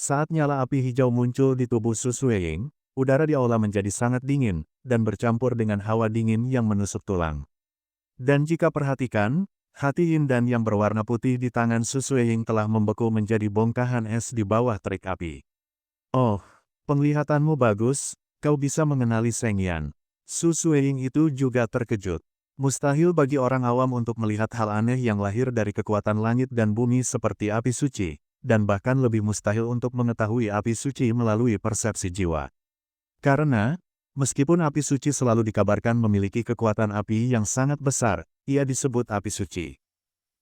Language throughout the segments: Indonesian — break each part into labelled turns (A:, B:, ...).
A: Saat nyala api hijau muncul di tubuh Su Sueying, udara di aula menjadi sangat dingin, dan bercampur dengan hawa dingin yang menusuk tulang. Dan jika perhatikan, hati Yin Dan yang berwarna putih di tangan Su Sueying telah membeku menjadi bongkahan es di bawah terik api. Oh, penglihatanmu bagus, kau bisa mengenali Seng Yan. Su Sueying itu juga terkejut. Mustahil bagi orang awam untuk melihat hal aneh yang lahir dari kekuatan langit dan bumi seperti api suci, dan bahkan lebih mustahil untuk mengetahui api suci melalui persepsi jiwa. Karena, meskipun api suci selalu dikabarkan memiliki kekuatan api yang sangat besar, ia disebut api suci.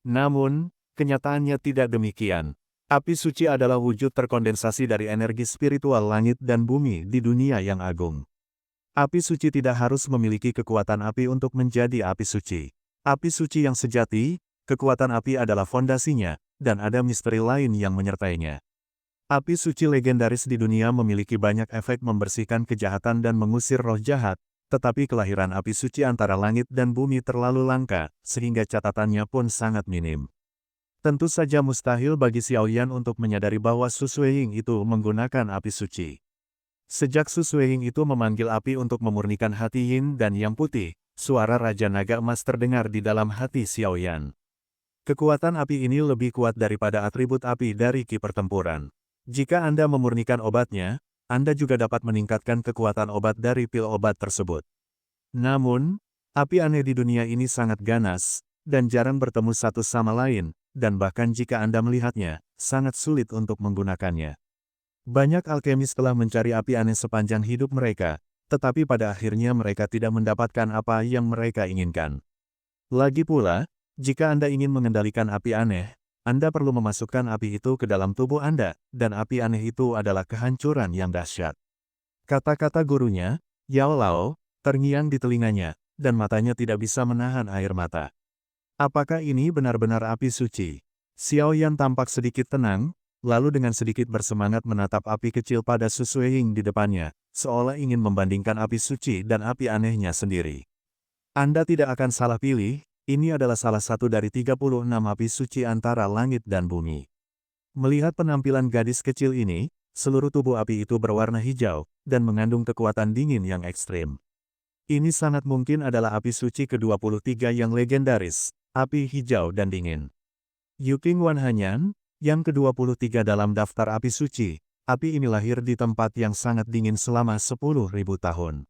A: Namun, kenyataannya tidak demikian. Api suci adalah wujud terkondensasi dari energi spiritual langit dan bumi di dunia yang agung. Api suci tidak harus memiliki kekuatan api untuk menjadi api suci. Api suci yang sejati, kekuatan api adalah fondasinya, dan ada misteri lain yang menyertainya. Api suci legendaris di dunia memiliki banyak efek membersihkan kejahatan dan mengusir roh jahat, tetapi kelahiran api suci antara langit dan bumi terlalu langka, sehingga catatannya pun sangat minim. Tentu saja mustahil bagi Xiao Yan untuk menyadari bahwa Su Sueying itu menggunakan api suci. Sejak Su Sueying itu memanggil api untuk memurnikan hati Yin dan Yang Putih, suara Raja Naga Emas terdengar di dalam hati Xiao Yan. Kekuatan api ini lebih kuat daripada atribut api dari ki pertempuran. Jika Anda memurnikan obatnya, Anda juga dapat meningkatkan kekuatan obat dari pil obat tersebut. Namun, api aneh di dunia ini sangat ganas, dan jarang bertemu satu sama lain, dan bahkan jika Anda melihatnya, sangat sulit untuk menggunakannya. Banyak alkemis telah mencari api aneh sepanjang hidup mereka, tetapi pada akhirnya mereka tidak mendapatkan apa yang mereka inginkan. Lagi pula, jika Anda ingin mengendalikan api aneh, Anda perlu memasukkan api itu ke dalam tubuh Anda, dan api aneh itu adalah kehancuran yang dahsyat. Kata-kata gurunya, Yao Lao, terngiang di telinganya, dan matanya tidak bisa menahan air mata. Apakah ini benar-benar api suci? Xiao Yan tampak sedikit tenang, lalu dengan sedikit bersemangat menatap api kecil pada Su Sueying di depannya, seolah ingin membandingkan api suci dan api anehnya sendiri. Anda tidak akan salah pilih, ini adalah salah satu dari 36 api suci antara langit dan bumi. Melihat penampilan gadis kecil ini, seluruh tubuh api itu berwarna hijau, dan mengandung kekuatan dingin yang ekstrim. Ini sangat mungkin adalah api suci ke-23 yang legendaris, api hijau dan dingin. Yuking Wan Hanyan, yang ke-23 dalam daftar api suci, api ini lahir di tempat yang sangat dingin selama 10.000 tahun.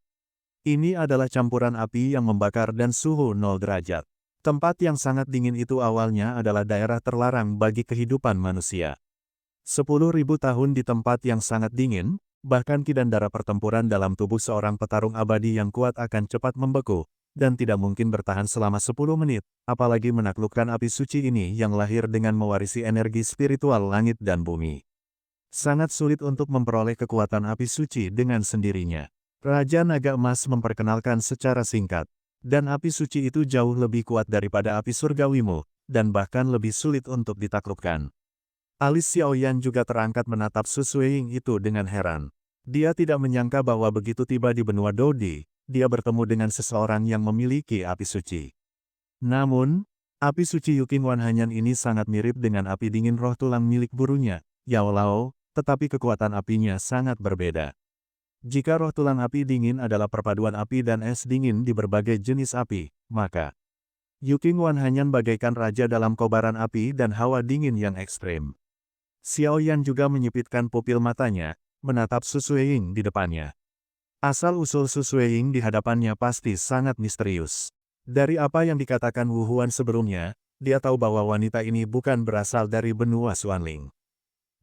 A: Ini adalah campuran api yang membakar dan suhu 0 derajat. Tempat yang sangat dingin itu awalnya adalah daerah terlarang bagi kehidupan manusia. 10.000 tahun di tempat yang sangat dingin, bahkan kidandara pertempuran dalam tubuh seorang petarung abadi yang kuat akan cepat membeku, dan tidak mungkin bertahan selama 10 menit, apalagi menaklukkan api suci ini yang lahir dengan mewarisi energi spiritual langit dan bumi. Sangat sulit untuk memperoleh kekuatan api suci dengan sendirinya. Raja Naga Emas memperkenalkan secara singkat, dan api suci itu jauh lebih kuat daripada api surgawimu, dan bahkan lebih sulit untuk ditaklukkan. Alis Xiao Yan juga terangkat menatap Su Sueying itu dengan heran. Dia tidak menyangka bahwa begitu tiba di benua Dodi, dia bertemu dengan seseorang yang memiliki api suci. Namun, api suci Yuking Wan Hanyan ini sangat mirip dengan api dingin roh tulang milik gurunya, Yao Lao, tetapi kekuatan apinya sangat berbeda. Jika roh tulang api dingin adalah perpaduan api dan es dingin di berbagai jenis api, maka Yuking Wan Hanyan bagaikan raja dalam kobaran api dan hawa dingin yang ekstrim. Xiao Yan juga menyipitkan pupil matanya, menatap Su Sueying di depannya. Asal-usul Su Sueying di hadapannya pasti sangat misterius. Dari apa yang dikatakan Wu Huan sebelumnya, dia tahu bahwa wanita ini bukan berasal dari benua Xuanling.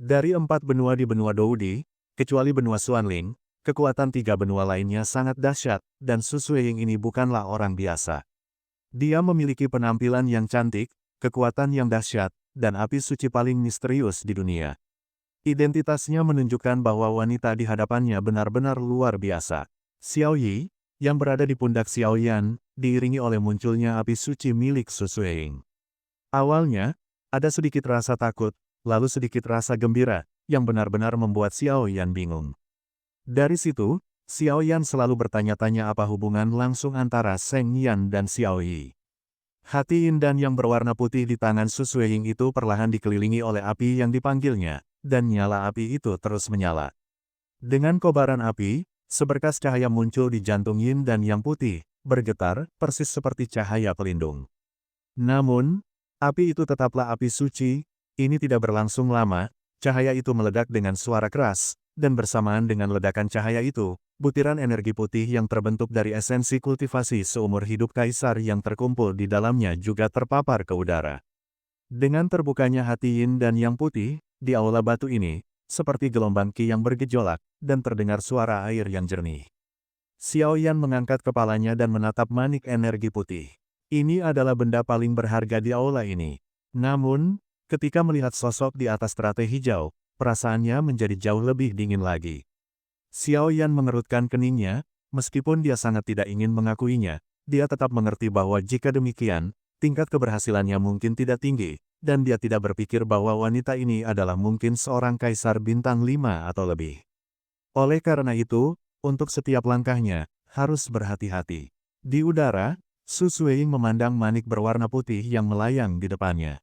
A: Dari 4 benua di benua Doudi, kecuali benua Xuanling, kekuatan 3 benua lainnya sangat dahsyat, dan Su Sueying ini bukanlah orang biasa. Dia memiliki penampilan yang cantik, kekuatan yang dahsyat, dan api suci paling misterius di dunia. Identitasnya menunjukkan bahwa wanita di hadapannya benar-benar luar biasa. Xiao Yi, yang berada di pundak Xiao Yan, diiringi oleh munculnya api suci milik Su Sueying. Awalnya, ada sedikit rasa takut, lalu sedikit rasa gembira, yang benar-benar membuat Xiao Yan bingung. Dari situ, Xiao Yan selalu bertanya-tanya apa hubungan langsung antara Seng Yan dan Xiao Yi. Hati Yin Dan yang berwarna putih di tangan Su Sueying itu perlahan dikelilingi oleh api yang dipanggilnya, dan nyala api itu terus menyala. Dengan kobaran api, seberkas cahaya muncul di jantung Yin dan Yang putih, bergetar, persis seperti cahaya pelindung. Namun, api itu tetaplah api suci, ini tidak berlangsung lama, cahaya itu meledak dengan suara keras, dan bersamaan dengan ledakan cahaya itu, butiran energi putih yang terbentuk dari esensi kultivasi seumur hidup kaisar yang terkumpul di dalamnya juga terpapar ke udara. Dengan terbukanya hati Yin dan Yang putih, di aula batu ini, seperti gelombang Qi yang bergejolak, dan terdengar suara air yang jernih. Xiao Yan mengangkat kepalanya dan menatap manik energi putih. Ini adalah benda paling berharga di aula ini. Namun, ketika melihat sosok di atas teratai hijau, perasaannya menjadi jauh lebih dingin lagi. Xiao Yan mengerutkan keningnya, meskipun dia sangat tidak ingin mengakuinya, dia tetap mengerti bahwa jika demikian, tingkat keberhasilannya mungkin tidak tinggi, dan dia tidak berpikir bahwa wanita ini adalah mungkin seorang kaisar bintang 5 atau lebih. Oleh karena itu, untuk setiap langkahnya, harus berhati-hati. Di udara, Su Suiying memandang manik berwarna putih yang melayang di depannya.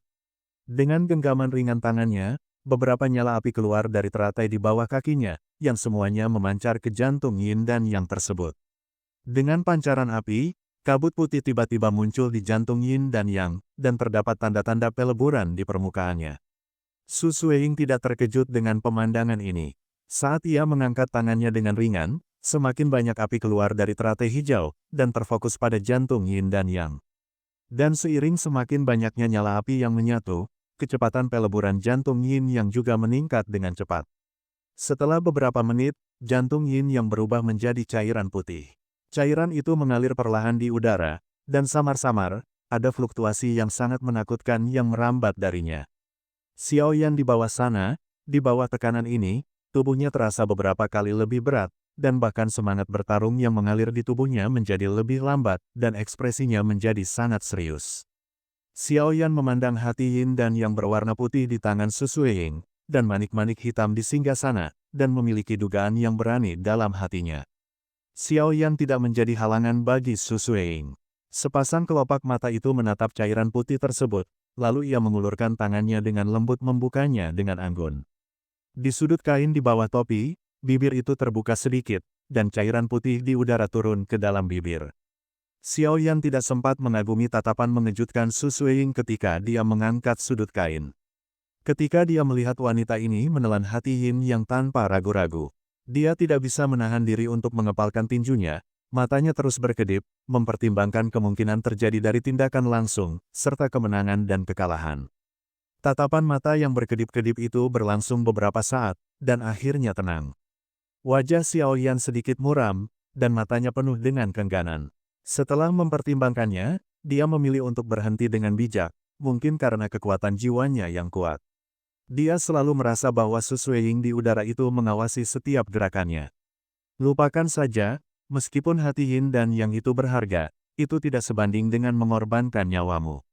A: Dengan genggaman ringan tangannya, beberapa nyala api keluar dari teratai di bawah kakinya, yang semuanya memancar ke jantung Yin dan Yang tersebut. Dengan pancaran api, kabut putih tiba-tiba muncul di jantung Yin dan Yang, dan terdapat tanda-tanda peleburan di permukaannya. Su Suiying tidak terkejut dengan pemandangan ini. Saat ia mengangkat tangannya dengan ringan, semakin banyak api keluar dari teratai hijau, dan terfokus pada jantung Yin dan Yang. Dan seiring semakin banyaknya nyala api yang menyatu, kecepatan peleburan jantung Yin Yang juga meningkat dengan cepat. Setelah beberapa menit, jantung Yin Yang berubah menjadi cairan putih. Cairan itu mengalir perlahan di udara, dan samar-samar, ada fluktuasi yang sangat menakutkan yang merambat darinya. Xiao Yan di bawah sana, di bawah tekanan ini, tubuhnya terasa beberapa kali lebih berat, dan bahkan semangat bertarung yang mengalir di tubuhnya menjadi lebih lambat, dan ekspresinya menjadi sangat serius. Xiao Yan memandang hati Yin dan Yang berwarna putih di tangan Su Suiying, dan manik-manik hitam di singgasana, dan memiliki dugaan yang berani dalam hatinya. Xiao Yan tidak menjadi halangan bagi Su Suiying. Sepasang kelopak mata itu menatap cairan putih tersebut, lalu ia mengulurkan tangannya dengan lembut membukanya dengan anggun. Di sudut kain di bawah topi, bibir itu terbuka sedikit, dan cairan putih di udara turun ke dalam bibir. Xiao Yan tidak sempat mengagumi tatapan mengejutkan Su Suiying ketika dia mengangkat sudut kain. Ketika dia melihat wanita ini menelan hati Yin yang tanpa ragu-ragu, dia tidak bisa menahan diri untuk mengepalkan tinjunya, matanya terus berkedip, mempertimbangkan kemungkinan terjadi dari tindakan langsung, serta kemenangan dan kekalahan. Tatapan mata yang berkedip-kedip itu berlangsung beberapa saat, dan akhirnya tenang. Wajah Xiao Yan sedikit muram, dan matanya penuh dengan keengganan. Setelah mempertimbangkannya, dia memilih untuk berhenti dengan bijak, mungkin karena kekuatan jiwanya yang kuat. Dia selalu merasa bahwa Su Suiying di udara itu mengawasi setiap gerakannya. Lupakan saja, meskipun hati Yin dan Yang itu berharga, itu tidak sebanding dengan mengorbankan nyawamu.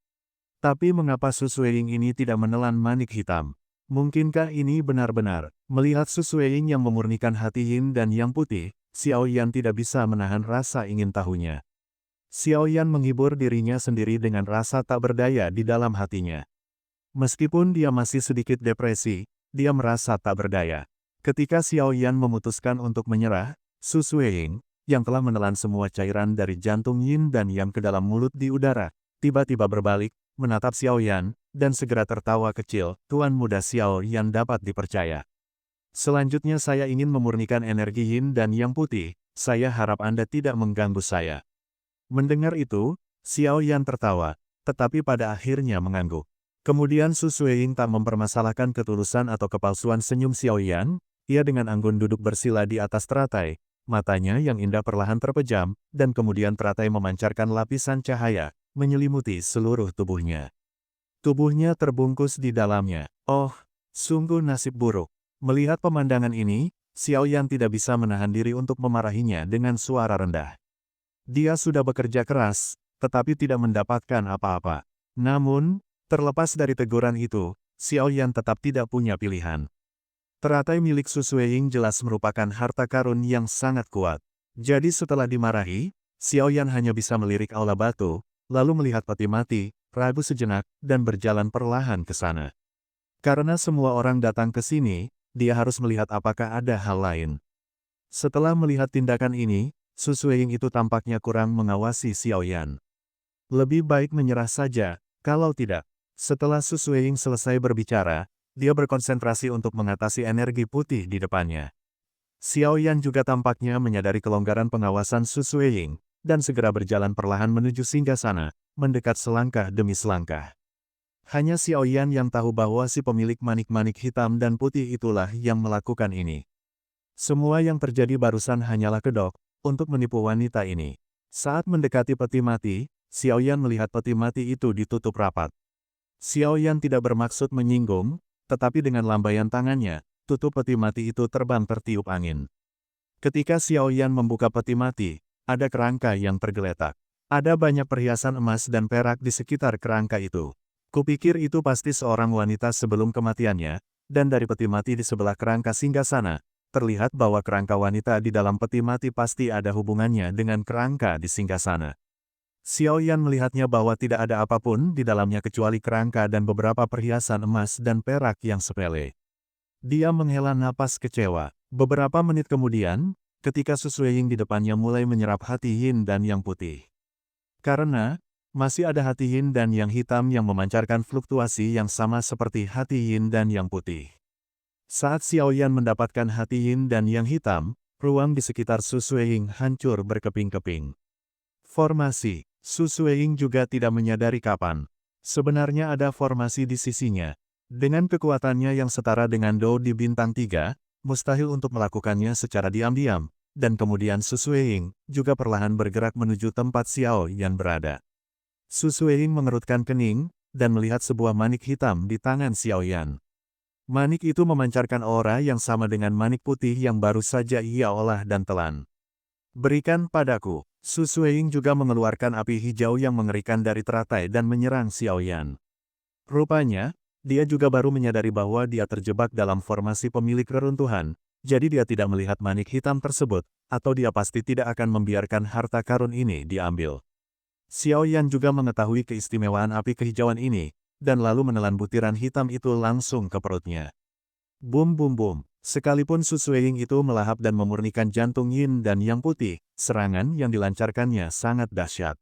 A: Tapi mengapa Su Suiying ini tidak menelan manik hitam? Mungkinkah ini benar-benar? Melihat Su Suiying yang memurnikan hati Yin dan Yang putih, Xiao Yan tidak bisa menahan rasa ingin tahunya. Xiao Yan menghibur dirinya sendiri dengan rasa tak berdaya di dalam hatinya. Meskipun dia masih sedikit depresi, dia merasa tak berdaya. Ketika Xiao Yan memutuskan untuk menyerah, Su Suiying, yang telah menelan semua cairan dari jantung Yin dan Yang ke dalam mulut di udara, tiba-tiba berbalik, menatap Xiao Yan, dan segera tertawa kecil. Tuan muda Xiao Yan dapat dipercaya. Selanjutnya saya ingin memurnikan energi Yin dan Yang putih, saya harap Anda tidak mengganggu saya. Mendengar itu, Xiao Yan tertawa, tetapi pada akhirnya mengangguk. Kemudian Su Suiying tak mempermasalahkan ketulusan atau kepalsuan senyum Xiao Yan, ia dengan anggun duduk bersila di atas teratai, matanya yang indah perlahan terpejam, dan kemudian teratai memancarkan lapisan cahaya, menyelimuti seluruh tubuhnya. Tubuhnya terbungkus di dalamnya. Oh, sungguh nasib buruk. Melihat pemandangan ini, Xiao Yan tidak bisa menahan diri untuk memarahinya dengan suara rendah. Dia sudah bekerja keras, tetapi tidak mendapatkan apa-apa. Namun, terlepas dari teguran itu, Xiao Yan tetap tidak punya pilihan. Teratai milik Su Suiying jelas merupakan harta karun yang sangat kuat. Jadi setelah dimarahi, Xiao Yan hanya bisa melirik aula batu, lalu melihat peti mati, ragu sejenak, dan berjalan perlahan ke sana. Karena semua orang datang ke sini, dia harus melihat apakah ada hal lain. Setelah melihat tindakan ini, Su Sueying itu tampaknya kurang mengawasi Xiao Yan. Lebih baik menyerah saja, kalau tidak. Setelah Su Sueying selesai berbicara, dia berkonsentrasi untuk mengatasi energi putih di depannya. Xiao Yan juga tampaknya menyadari kelonggaran pengawasan Su Sueying, dan segera berjalan perlahan menuju singgasana, mendekat selangkah demi selangkah. Hanya Xiao Yan yang tahu bahwa si pemilik manik-manik hitam dan putih itulah yang melakukan ini. Semua yang terjadi barusan hanyalah kedok, untuk menipu wanita ini. Saat mendekati peti mati, Xiao Yan melihat peti mati itu ditutup rapat. Xiao Yan tidak bermaksud menyinggung, tetapi dengan lambaian tangannya, tutup peti mati itu terbang tertiup angin. Ketika Xiao Yan membuka peti mati, ada kerangka yang tergeletak. Ada banyak perhiasan emas dan perak di sekitar kerangka itu. Kupikir itu pasti seorang wanita sebelum kematiannya, dan dari peti mati di sebelah kerangka singgasana, terlihat bahwa kerangka wanita di dalam peti mati pasti ada hubungannya dengan kerangka di singgasana. Xiao Yan melihatnya bahwa tidak ada apapun di dalamnya kecuali kerangka dan beberapa perhiasan emas dan perak yang sepele. Dia menghela napas kecewa. Beberapa menit kemudian, ketika Su Sueying di depannya mulai menyerap hati Yin dan yang putih. Karena, masih ada hati yin dan yang hitam yang memancarkan fluktuasi yang sama seperti hati yin dan yang putih. Saat Xiao Yan mendapatkan hati yin dan yang hitam, ruang di sekitar Su Sueying hancur berkeping-keping. Formasi, Su Sueying juga tidak menyadari kapan. Sebenarnya ada formasi di sisinya. Dengan kekuatannya yang setara dengan Do di bintang 3, mustahil untuk melakukannya secara diam-diam, dan kemudian Su Sueying juga perlahan bergerak menuju tempat Xiao Yan berada. Su Sueying mengerutkan kening, dan melihat sebuah manik hitam di tangan Xiao Yan. Manik itu memancarkan aura yang sama dengan manik putih yang baru saja ia olah dan telan. Berikan padaku. Su Sueying juga mengeluarkan api hijau yang mengerikan dari teratai dan menyerang Xiao Yan. Rupanya, dia juga baru menyadari bahwa dia terjebak dalam formasi pemilik reruntuhan, jadi dia tidak melihat manik hitam tersebut, atau dia pasti tidak akan membiarkan harta karun ini diambil. Xiao Yan juga mengetahui keistimewaan api kehijauan ini, dan lalu menelan butiran hitam itu langsung ke perutnya. Bum bum bum, sekalipun Su Sueying itu melahap dan memurnikan jantung yin dan yang putih, serangan yang dilancarkannya sangat dahsyat.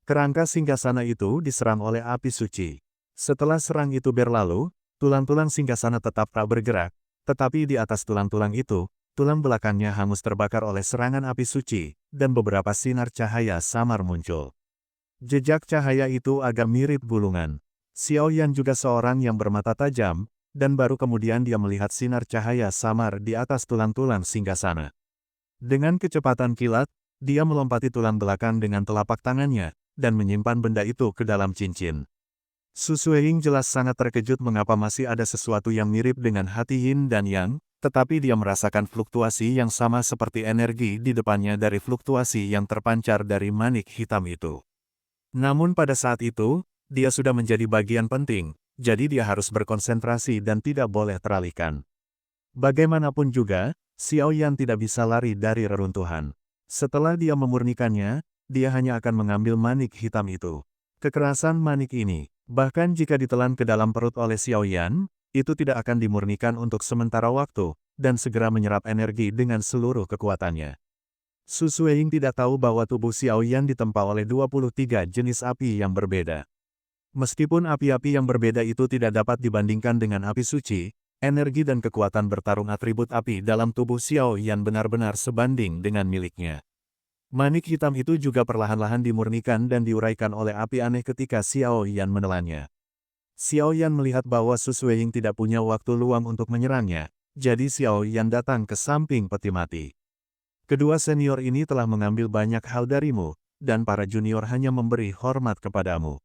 A: Kerangka singgasana itu diserang oleh api suci. Setelah serang itu berlalu, tulang-tulang singgasana tetap tak bergerak, tetapi di atas tulang-tulang itu, tulang belakangnya hangus terbakar oleh serangan api suci, dan beberapa sinar cahaya samar muncul. Jejak cahaya itu agak mirip gulungan. Xiao Yan juga seorang yang bermata tajam, dan baru kemudian dia melihat sinar cahaya samar di atas tulang-tulang singgasana. Dengan kecepatan kilat, dia melompati tulang belakang dengan telapak tangannya, dan menyimpan benda itu ke dalam cincin. Su Sueying jelas sangat terkejut mengapa masih ada sesuatu yang mirip dengan hati yin dan yang, tetapi dia merasakan fluktuasi yang sama seperti energi di depannya dari fluktuasi yang terpancar dari manik hitam itu. Namun pada saat itu, dia sudah menjadi bagian penting, jadi dia harus berkonsentrasi dan tidak boleh teralihkan. Bagaimanapun juga, Xiao Yan tidak bisa lari dari reruntuhan. Setelah dia memurnikannya, dia hanya akan mengambil manik hitam itu. Kekerasan manik ini, bahkan jika ditelan ke dalam perut oleh Xiao Yan, itu tidak akan dimurnikan untuk sementara waktu, dan segera menyerap energi dengan seluruh kekuatannya. Su Sueying tidak tahu bahwa tubuh Xiao Yan ditempa oleh 23 jenis api yang berbeda. Meskipun api-api yang berbeda itu tidak dapat dibandingkan dengan api suci, energi dan kekuatan bertarung atribut api dalam tubuh Xiao Yan benar-benar sebanding dengan miliknya. Manik hitam itu juga perlahan-lahan dimurnikan dan diuraikan oleh api aneh ketika Xiao Yan menelannya. Xiao Yan melihat bahwa Su Sueying tidak punya waktu luang untuk menyerangnya, jadi Xiao Yan datang ke samping peti mati. Kedua senior ini telah mengambil banyak hal darimu, dan para junior hanya memberi hormat kepadamu.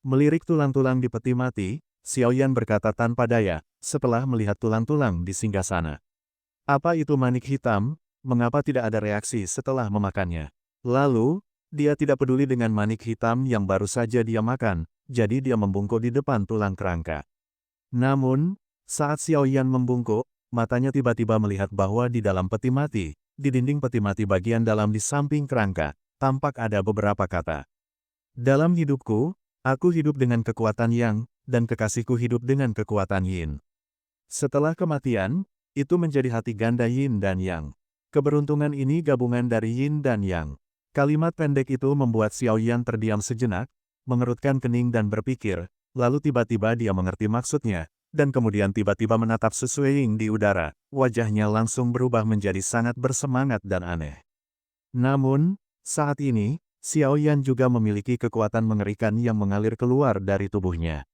A: Melirik tulang-tulang di peti mati, Xiao Yan berkata tanpa daya, setelah melihat tulang-tulang di singgasana. Apa itu manik hitam? Mengapa tidak ada reaksi setelah memakannya? Lalu, dia tidak peduli dengan manik hitam yang baru saja dia makan, jadi dia membungkuk di depan tulang kerangka. Namun, saat Xiao Yan membungkuk, matanya tiba-tiba melihat bahwa di dalam peti mati, di dinding peti mati bagian dalam di samping kerangka, tampak ada beberapa kata. Dalam hidupku, Aku hidup dengan kekuatan Yang, dan kekasihku hidup dengan kekuatan Yin. Setelah kematian, itu menjadi hati ganda Yin dan Yang. Keberuntungan ini gabungan dari Yin dan Yang. Kalimat pendek itu membuat Xiao Yan terdiam sejenak, mengerutkan kening dan berpikir, lalu tiba-tiba dia mengerti maksudnya, dan kemudian tiba-tiba menatap Su Sueying di udara. Wajahnya langsung berubah menjadi sangat bersemangat dan aneh. Namun, saat ini, Xiao Yan juga memiliki kekuatan mengerikan yang mengalir keluar dari tubuhnya.